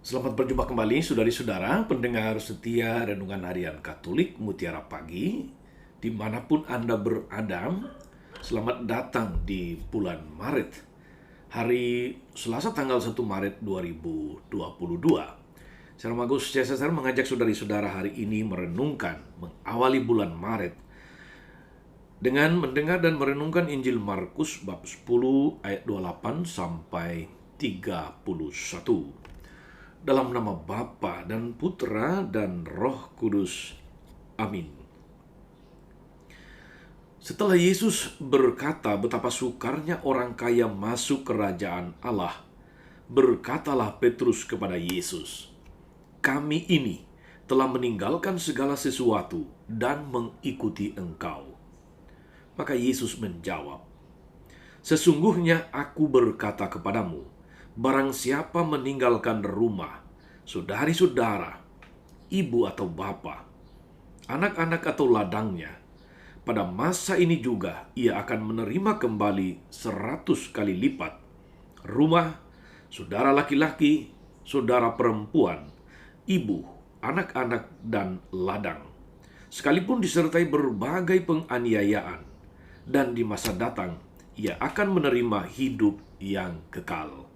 Selamat berjumpa kembali, saudari-saudara, pendengar setia Renungan Harian Katolik Mutiara Pagi, dimanapun Anda berada. Selamat datang di bulan Maret, hari Selasa tanggal 1 Maret 2022. Saya Magus Cesar mengajak saudari-saudara hari ini mengawali bulan Maret dengan mendengar dan merenungkan Injil Markus bab 10 ayat 28 sampai 31. Dalam nama Bapa dan Putra dan Roh Kudus. Amin. Setelah Yesus berkata betapa sukarnya orang kaya masuk kerajaan Allah, berkatalah Petrus kepada Yesus, "Kami ini telah meninggalkan segala sesuatu dan mengikuti Engkau." Maka Yesus menjawab, "Sesungguhnya aku berkata kepadamu, barang siapa meninggalkan rumah, saudari-saudara, ibu atau bapa, anak-anak atau ladangnya, pada masa ini juga ia akan menerima kembali 100 kali lipat rumah, saudara laki-laki, saudara perempuan, ibu, anak-anak, dan ladang, sekalipun disertai berbagai penganiayaan, dan di masa datang ia akan menerima hidup yang kekal.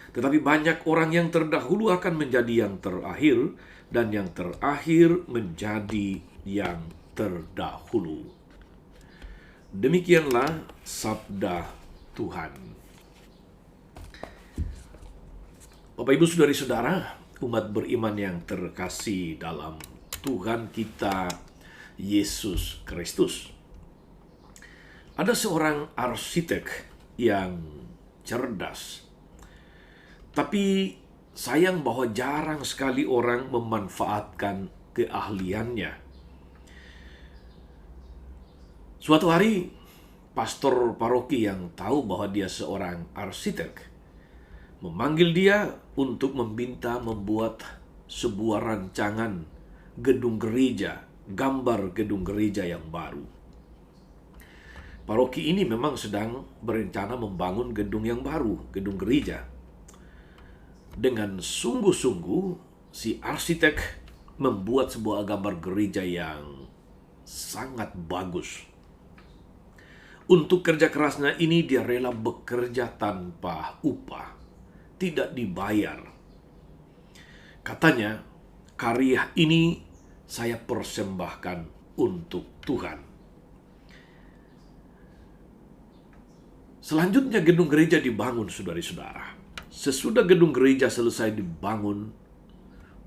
Tetapi banyak orang yang terdahulu akan menjadi yang terakhir, dan yang terakhir menjadi yang terdahulu." Demikianlah sabda Tuhan. Bapak, Ibu, saudari-saudara, umat beriman yang terkasih dalam Tuhan kita Yesus Kristus. Ada seorang arsitek yang cerdas, tapi sayang bahwa jarang sekali orang memanfaatkan keahliannya. Suatu hari, pastor paroki yang tahu bahwa dia seorang arsitek memanggil dia untuk meminta membuat sebuah rancangan gedung gereja, gambar gedung gereja yang baru. Paroki ini memang sedang berencana membangun gedung yang baru, gedung gereja. Dengan sungguh-sungguh, si arsitek membuat sebuah gambar gereja yang sangat bagus. Untuk kerja kerasnya ini, dia rela bekerja tanpa upah, tidak dibayar. Katanya, "Karya ini saya persembahkan untuk Tuhan." Selanjutnya gedung gereja dibangun, saudari-saudara. Sesudah gedung gereja selesai dibangun,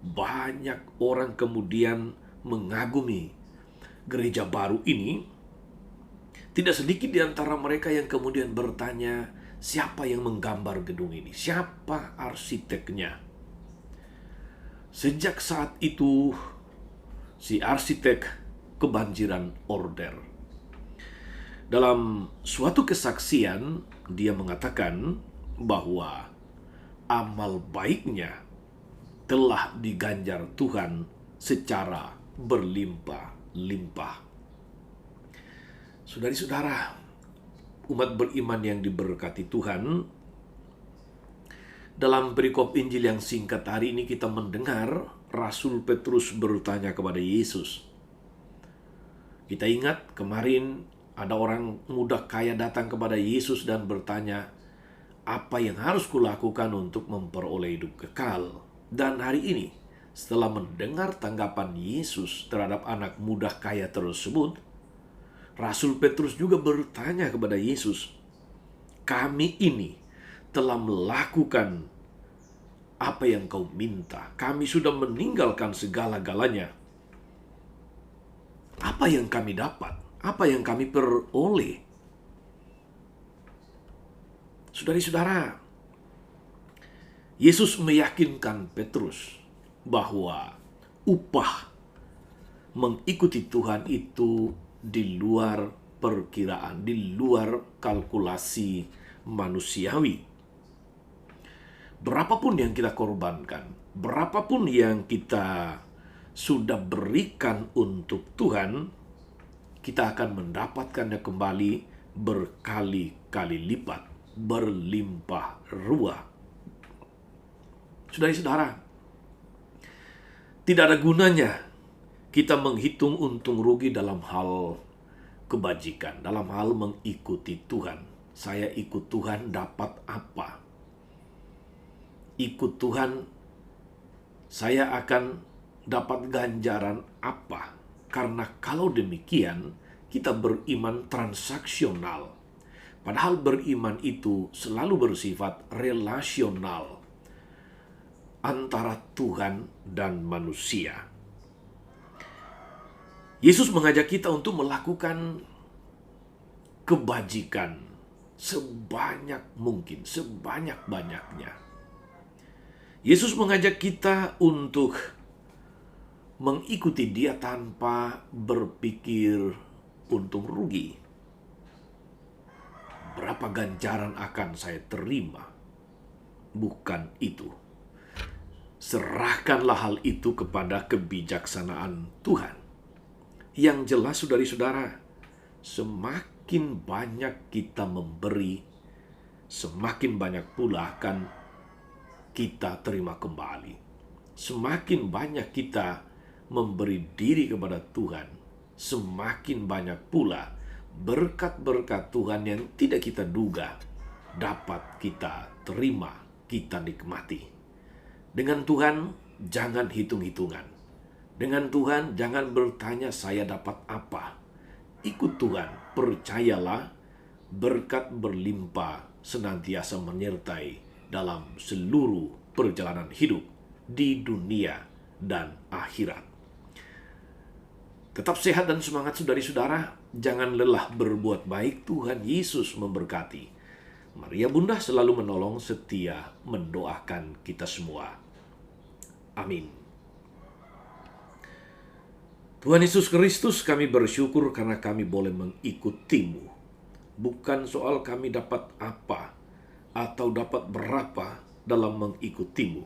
banyak orang kemudian mengagumi gereja baru ini. Tidak sedikit di antara mereka yang kemudian bertanya, siapa yang menggambar gedung ini? Siapa arsiteknya? Sejak saat itu, si arsitek kebanjiran order. Dalam suatu kesaksian, dia mengatakan bahwa amal baiknya telah diganjar Tuhan secara berlimpah-limpah. Saudari-saudara, umat beriman yang diberkati Tuhan, dalam perikop Injil yang singkat hari ini kita mendengar Rasul Petrus bertanya kepada Yesus. Kita ingat kemarin ada orang muda kaya datang kepada Yesus dan bertanya, "Apa yang harus kulakukan untuk memperoleh hidup kekal?" Dan hari ini, setelah mendengar tanggapan Yesus terhadap anak muda kaya tersebut, Rasul Petrus juga bertanya kepada Yesus, "Kami ini telah melakukan apa yang kau minta. Kami sudah meninggalkan segala-galanya. Apa yang kami dapat? Apa yang kami peroleh?" Saudari-saudara, Yesus meyakinkan Petrus bahwa upah mengikuti Tuhan itu di luar perkiraan, di luar kalkulasi manusiawi. Berapapun yang kita korbankan, berapapun yang kita sudah berikan untuk Tuhan, kita akan mendapatkannya kembali berkali-kali lipat, berlimpah ruah. Saudara-saudara, tidak ada gunanya kita menghitung untung rugi dalam hal kebajikan, dalam hal mengikuti Tuhan. Saya ikut Tuhan dapat apa? Ikut Tuhan, saya akan dapat ganjaran apa? Karena kalau demikian, kita beriman transaksional. Padahal beriman itu selalu bersifat relasional antara Tuhan dan manusia. Yesus mengajak kita untuk melakukan kebajikan sebanyak mungkin, sebanyak-banyaknya. Yesus mengajak kita untuk mengikuti Dia tanpa berpikir untung rugi. Berapa ganjaran akan saya terima? Bukan itu. Serahkanlah hal itu kepada kebijaksanaan Tuhan. Yang jelas, saudara-saudara, semakin banyak kita memberi, semakin banyak pula akan kita terima kembali. Semakin banyak kita memberi diri kepada Tuhan, semakin banyak pula berkat-berkat Tuhan yang tidak kita duga dapat kita terima, kita nikmati. Dengan Tuhan, jangan hitung-hitungan. Dengan Tuhan, jangan bertanya saya dapat apa. Ikut Tuhan, percayalah, berkat berlimpah senantiasa menyertai dalam seluruh perjalanan hidup di dunia dan akhirat. Tetap sehat dan semangat, saudari-saudara. Jangan lelah berbuat baik. Tuhan Yesus memberkati. Maria Bunda selalu menolong, setia mendoakan kita semua. Amin. Tuhan Yesus Kristus, kami bersyukur karena kami boleh mengikutimu. Bukan soal kami dapat apa atau dapat berapa dalam mengikutimu.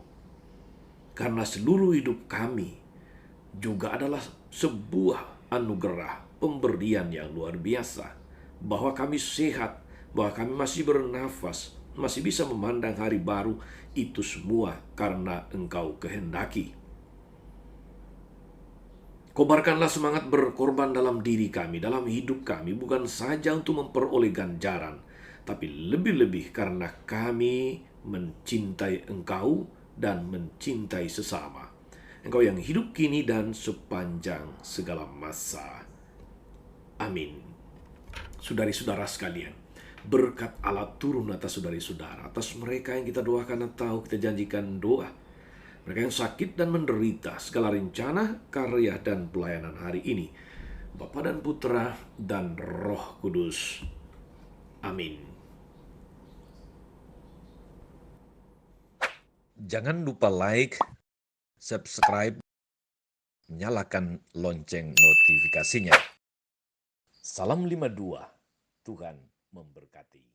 Karena seluruh hidup kami juga adalah sebuah anugerah, pemberian yang luar biasa. Bahwa kami sehat, bahwa kami masih bernafas, masih bisa memandang hari baru, itu semua karena Engkau kehendaki. Kobarkanlah semangat berkorban dalam diri kami, dalam hidup kami, bukan saja untuk memperoleh ganjaran, tapi lebih-lebih karena kami mencintai Engkau dan mencintai sesama. Engkau yang hidup kini dan sepanjang segala masa. Amin. Saudari-saudara sekalian, berkat Allah turun atas saudari-saudara, atas mereka yang kita doakan atau kita janjikan doa, mereka yang sakit dan menderita, segala rencana, karya, dan pelayanan hari ini, Bapa dan Putra dan Roh Kudus. Amin. Jangan lupa like, subscribe, nyalakan lonceng notifikasinya. Salam 52, Tuhan memberkati.